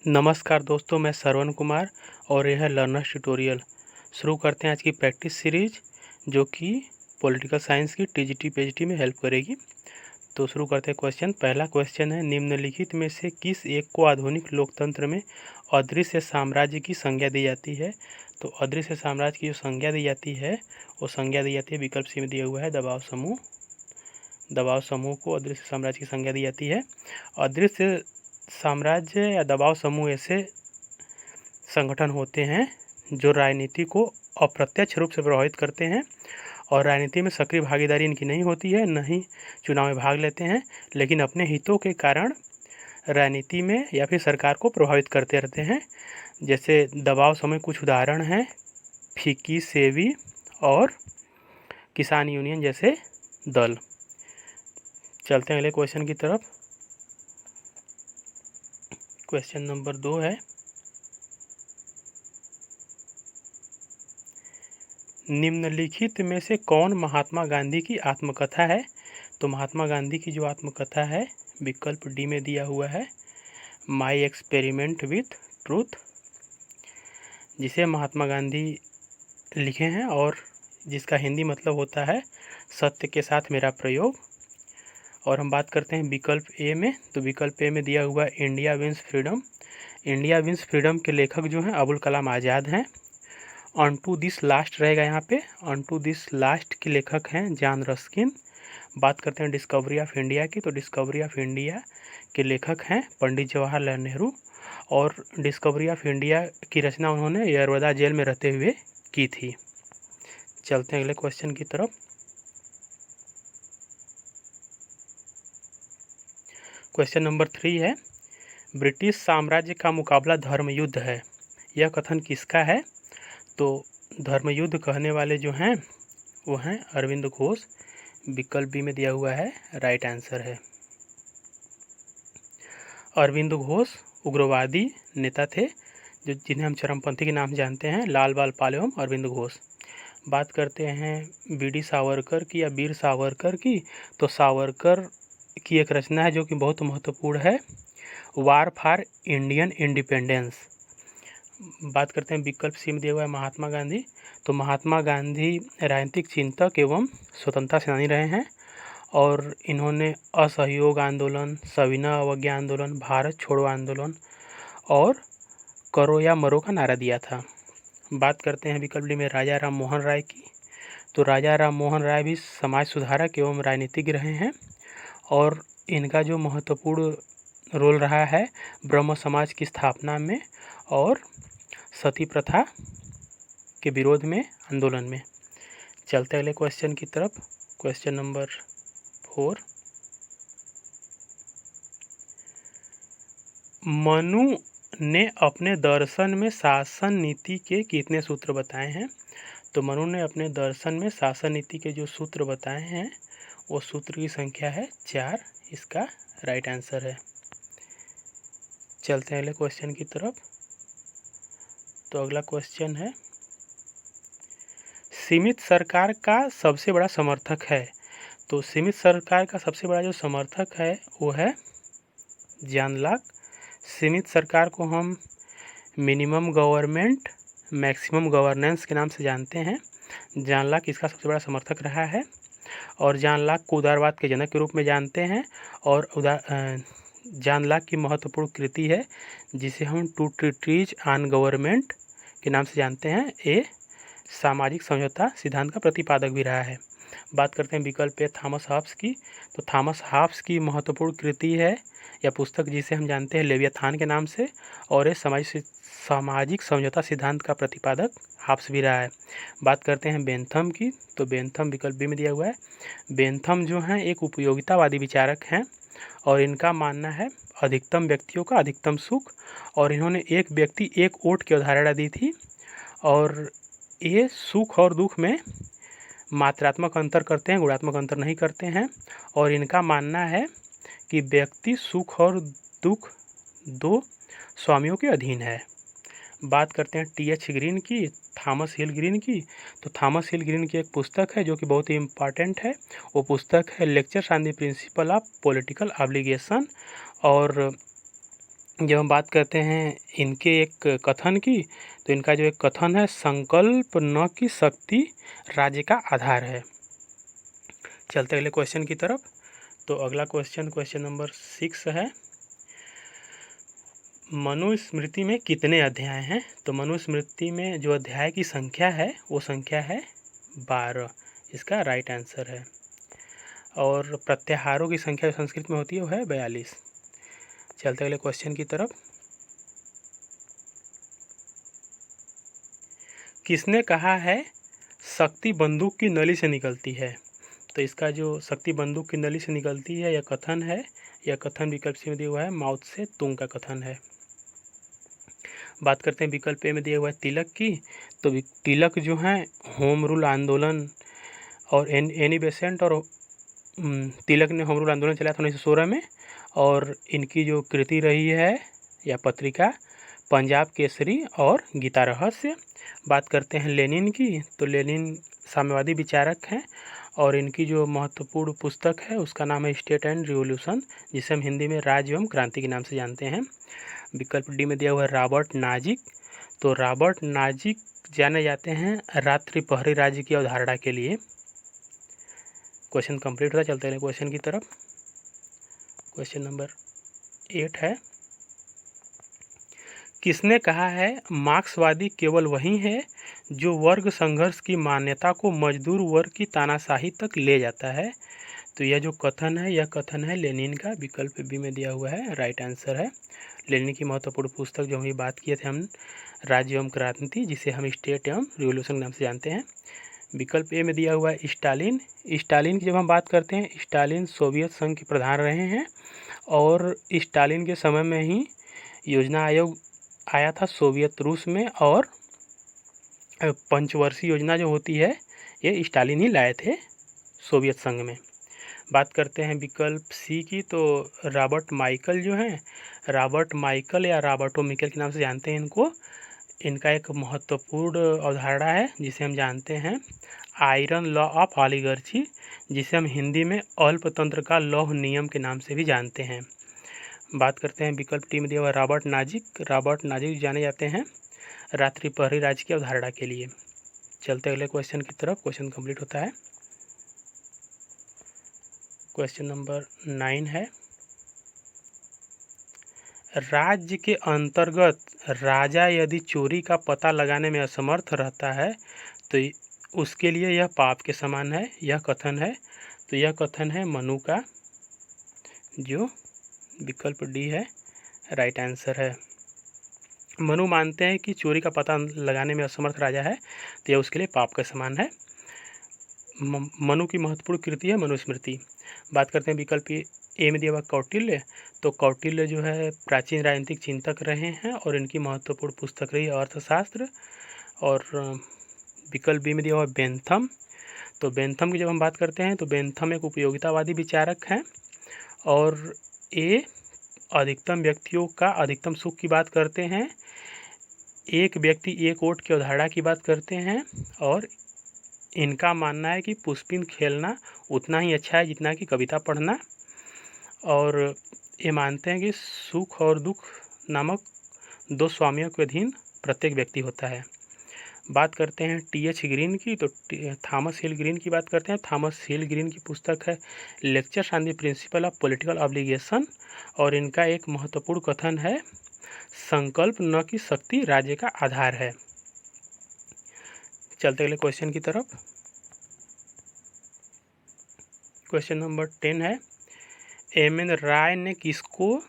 नमस्कार दोस्तों, मैं श्रवण कुमार और यह है लर्नर्स ट्यूटोरियल। शुरू करते हैं आज की प्रैक्टिस सीरीज जो कि पॉलिटिकल साइंस की टीजीटी पीएचडी में हेल्प करेगी। तो शुरू करते हैं क्वेश्चन। पहला क्वेश्चन है, निम्नलिखित में से किस एक को आधुनिक लोकतंत्र में अदृश्य साम्राज्य की संज्ञा दी जाती है। तो अदृश्य साम्राज्य की जो संज्ञा दी जाती है वो संज्ञा दी जाती है, विकल्प सी में दिया हुआ है, दबाव समूह। दबाव समूह को अदृश्य साम्राज्य की संज्ञा दी जाती है। अदृश्य साम्राज्य या दबाव समूह ऐसे संगठन होते हैं जो राजनीति को अप्रत्यक्ष रूप से प्रभावित करते हैं और राजनीति में सक्रिय भागीदारी इनकी नहीं होती है, न ही चुनाव में भाग लेते हैं, लेकिन अपने हितों के कारण राजनीति में या फिर सरकार को प्रभावित करते रहते हैं। जैसे दबाव समूह कुछ उदाहरण हैं, फीकी सेवी और किसान यूनियन जैसे दल। चलते हैं अगले क्वेश्चन की तरफ। क्वेश्चन नंबर 2 है, निम्नलिखित में से कौन महात्मा गांधी की आत्मकथा है। तो महात्मा गांधी की जो आत्मकथा है विकल्प डी में दिया हुआ है, माई एक्सपेरिमेंट विथ ट्रूथ, जिसे महात्मा गांधी लिखे हैं और जिसका हिंदी मतलब होता है सत्य के साथ मेरा प्रयोग। और हम बात करते हैं विकल्प ए में, तो विकल्प ए में दिया हुआ India wins freedom. India wins freedom के लेखक जो हैं अबुल कलाम आज़ाद हैं। ऑन टू दिस लास्ट रहेगा यहाँ पे, ऑन टू दिस लास्ट के लेखक हैं जॉन रस्किन। बात करते हैं डिस्कवरी ऑफ इंडिया की, तो डिस्कवरी ऑफ इंडिया के लेखक हैं पंडित जवाहरलाल नेहरू और डिस्कवरी ऑफ इंडिया की रचना उन्होंने यरवदा जेल में रहते हुए की थी। चलते हैं अगले क्वेश्चन की तरफ। क्वेश्चन नंबर 3 है, ब्रिटिश साम्राज्य का मुकाबला धर्म युद्ध है, यह कथन किसका है। तो धर्म युद्ध कहने वाले जो हैं वो हैं अरविंद घोष। विकल्प बी में दिया हुआ है, राइट आंसर है। अरविंद घोष उग्रवादी नेता थे जो जिन्हें हम चरमपंथी के नाम से जानते हैं, लाल बाल पाले एवं अरविंद घोष। बात करते हैं बीडी सावरकर की या वीर सावरकर की, तो सावरकर की एक रचना है जो कि बहुत महत्वपूर्ण है, वार फॉर इंडियन इंडिपेंडेंस। बात करते हैं विकल्प सी में दिया हुआ है महात्मा गांधी, तो महात्मा गांधी राजनीतिक चिंतक एवं स्वतंत्रता सेनानी रहे हैं और इन्होंने असहयोग आंदोलन, सविनय अवज्ञा आंदोलन, भारत छोड़ो आंदोलन और करो या मरो का नारा दिया था। बात करते हैं विकल्प डी में राजा राम मोहन राय की, तो राजा राम मोहन राय भी समाज सुधारक एवं राजनीतिज्ञ रहे हैं और इनका जो महत्वपूर्ण रोल रहा है ब्रह्म समाज की स्थापना में और सती प्रथा के विरोध में आंदोलन में। चलते अगले क्वेश्चन की तरफ। क्वेश्चन नंबर 4, मनु ने अपने दर्शन में शासन नीति के कितने सूत्र बताए हैं। तो मनु ने अपने दर्शन में शासन नीति के जो सूत्र बताए हैं वो सूत्र की संख्या है 4, इसका राइट आंसर है। चलते हैं अगले क्वेश्चन की तरफ। तो अगला क्वेश्चन है, सीमित सरकार का सबसे बड़ा समर्थक है। तो सीमित सरकार का सबसे बड़ा जो समर्थक है वो है जॉन लॉक। सीमित सरकार को हम मिनिमम गवर्नमेंट मैक्सिमम गवर्नेंस के नाम से जानते हैं। जॉन लॉक इसका सबसे बड़ा समर्थक रहा है और जॉन लॉक को उदारवाद के जनक के रूप में जानते हैं और जॉन लॉक की महत्वपूर्ण कृति है जिसे हम टू ट्रीटीज ऑन गवर्नमेंट के नाम से जानते हैं, ये सामाजिक समझौता सिद्धांत का प्रतिपादक भी रहा है। बात करते हैं विकल्प ए थॉमस हॉब्स की, तो थॉमस हॉब्स की महत्वपूर्ण कृति है या पुस्तक जिसे हम जानते हैं लेवियाथान के नाम से और ये सामाजिक समझौता सिद्धांत का प्रतिपादक हॉब्स भी रहा है। बात करते हैं बेंथम की, तो बेंथम विकल्प बी में दिया हुआ है। बेंथम जो हैं एक उपयोगितावादी विचारक हैं और इनका मानना है अधिकतम व्यक्तियों का अधिकतम सुख, और इन्होंने एक व्यक्ति एक वोट की अवधारणा दी थी और ये सुख और दुख में मात्रात्मक अंतर करते हैं, गुणात्मक अंतर नहीं करते हैं और इनका मानना है कि व्यक्ति सुख और दुख दो स्वामियों के अधीन है। बात करते हैं टी.एच. ग्रीन की, थॉमस हिल ग्रीन की, तो थॉमस हिल ग्रीन की एक पुस्तक है जो कि बहुत ही इम्पॉर्टेंट है, वो पुस्तक है lectures on the principle of political obligation और जब हम बात करते हैं इनके एक कथन की, तो इनका जो एक कथन है, संकल्प न की शक्ति राज्य का आधार है। चलते अगले क्वेश्चन की तरफ। तो अगला क्वेश्चन नंबर 6 है, मनुस्मृति में कितने अध्याय हैं? तो मनुस्मृति में जो अध्याय की संख्या है वो संख्या है 12, इसका राइट आंसर है। और प्रत्याहारों की संख्या जो संस्कृत में होती है वो है 42। चलते अगले क्वेश्चन की तरफ। किसने कहा है शक्ति बंदूक की नली से निकलती है? तो इसका जो शक्ति बंदूक की नली से निकलती है, यह कथन है, यह कथन विकल्प सी में दिया हुआ है, माओ त्से तुंग का कथन है। बात करते हैं विकल्प ए में दिया हुआ है तिलक की। तो तिलक जो हैं होम रूल आंदोलन और एनी बेसेंट और तिलक ने होम रूल आंदोलन चलाया था 1916 में, और इनकी जो कृति रही है या पत्रिका पंजाब केसरी और गीता रहस्य। बात करते हैं लेनिन की। तो लेनिन साम्यवादी विचारक हैं और इनकी जो महत्वपूर्ण पुस्तक है उसका नाम है स्टेट एंड रिवॉल्यूशन, जिसे हम हिंदी में राज एवं क्रांति के नाम से जानते हैं। विकल्प डी में दिया हुआ है रॉबर्ट नाजिक। तो रॉबर्ट नाजिक जाने जाते हैं रात्रि प्रहरी राज्य की अवधारणा के लिए। क्वेश्चन कंप्लीट होता, चलते हैं क्वेश्चन की तरफ। क्वेश्चन नंबर 8 है, किसने कहा है मार्क्सवादी केवल वही है जो वर्ग संघर्ष की मान्यता को मजदूर वर्ग की तानाशाही तक ले जाता है? तो यह जो कथन है, यह कथन है लेनिन का। विकल्प बी में दिया हुआ है, राइट आंसर है। लेनिन की महत्वपूर्ण पुस्तक जो हम बात किए थे हम, राज्य एवं क्रांति, जिसे हम स्टेट एवं रिवॉल्यूशन नाम से जानते हैं। विकल्प ए में दिया हुआ है स्टालिन। स्टालिन की जब हम बात करते हैं, स्टालिन सोवियत संघ के प्रधान रहे हैं और स्टालिन के समय में ही योजना आयोग आया था सोवियत रूस में, और पंचवर्षीय योजना जो होती है ये स्टालिन ही लाए थे सोवियत संघ में। बात करते हैं विकल्प सी की। तो रॉबर्ट माइकल जो हैं, रॉबर्ट माइकल या रॉबर्टो मिकेल के नाम से जानते हैं इनको। इनका एक महत्वपूर्ण अवधारणा है जिसे हम जानते हैं आयरन लॉ ऑफ ऑलिगार्ची, जिसे हम हिंदी में अल्पतंत्र का लौह नियम के नाम से भी जानते हैं। बात करते हैं विकल्प टी में दिया हुआ रॉबर्ट नाजिक। रॉबर्ट नाजिक जाने जाते हैं रात्रि प्रहरी राज्य की अवधारणा के लिए। चलते अगले क्वेश्चन की तरफ। क्वेश्चन कंप्लीट होता है। क्वेश्चन नंबर 9 है, राज्य के अंतर्गत राजा यदि चोरी का पता लगाने में असमर्थ रहता है तो उसके लिए यह पाप के समान है, यह कथन है। तो यह कथन है मनु का, जो विकल्प डी है, राइट आंसर है। मनु मानते हैं कि चोरी का पता लगाने में असमर्थ राजा है तो यह उसके लिए पाप के समान है। मनु की महत्वपूर्ण कृति है मनुस्मृति। बात करते हैं विकल्प ए में दिया हुआ कौटिल्य। तो कौटिल्य जो है प्राचीन राजनीतिक चिंतक रहे हैं और इनकी महत्वपूर्ण पुस्तक रही अर्थशास्त्र। और विकल्प बी में दिया हुआ बेंथम। तो बेंथम की जब हम बात करते हैं तो बेंथम एक उपयोगितावादी विचारक हैं और ये अधिकतम व्यक्तियों का अधिकतम सुख की बात करते हैं, एक व्यक्ति एक वोट की अवधारणा की बात करते हैं, और इनका मानना है कि पुष्पिन खेलना उतना ही अच्छा है जितना कि कविता पढ़ना। और ये मानते हैं कि सुख और दुख नामक दो स्वामियों के अधीन प्रत्येक व्यक्ति होता है। बात करते हैं टी.एच. ग्रीन की। तो थॉमस हिल ग्रीन की बात करते हैं। थॉमस हिल ग्रीन की पुस्तक है lectures on the principle of political obligation, और इनका एक महत्वपूर्ण कथन है संकल्प न की शक्ति राज्य का आधार है। चलते अगले क्वेश्चन की तरफ। क्वेश्चन नंबर 10 है, एम एन राय ने किसको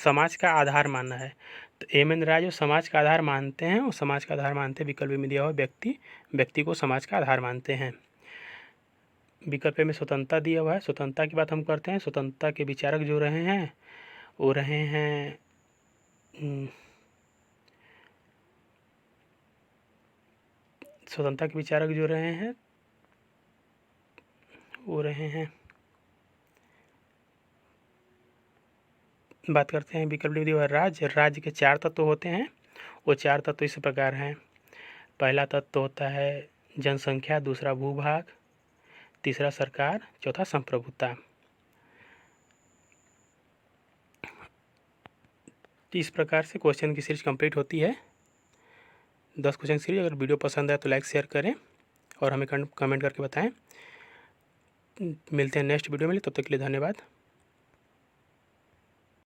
समाज का आधार माना है? तो एम एन राय जो समाज का आधार मानते हैं वो समाज का आधार मानते हैं, विकल्प में दिया हुआ व्यक्ति को समाज का आधार मानते हैं। विकल्प में स्वतंत्रता दिया हुआ है। स्वतंत्रता की बात हम करते हैं। स्वतंत्रता के विचारक जो रहे हैं वो रहे हैं स्वतंत्रता के विचारक जो रहे हैं वो रहे हैं, बात करते हैं विकल्प में दिया हुआ राज्य के 4 तत्व होते हैं। वो 4 तत्व इस प्रकार हैं। पहला तत्व होता है जनसंख्या, दूसरा भूभाग, तीसरा सरकार, चौथा संप्रभुता। तो इस प्रकार से क्वेश्चन की सीरीज कंप्लीट होती है। 10 क्वेश्चन सीरीज। अगर वीडियो पसंद आए तो लाइक शेयर करें और हमें कमेंट करके बताएं। मिलते हैं नेक्स्ट वीडियो में, तब तक के लिए धन्यवाद।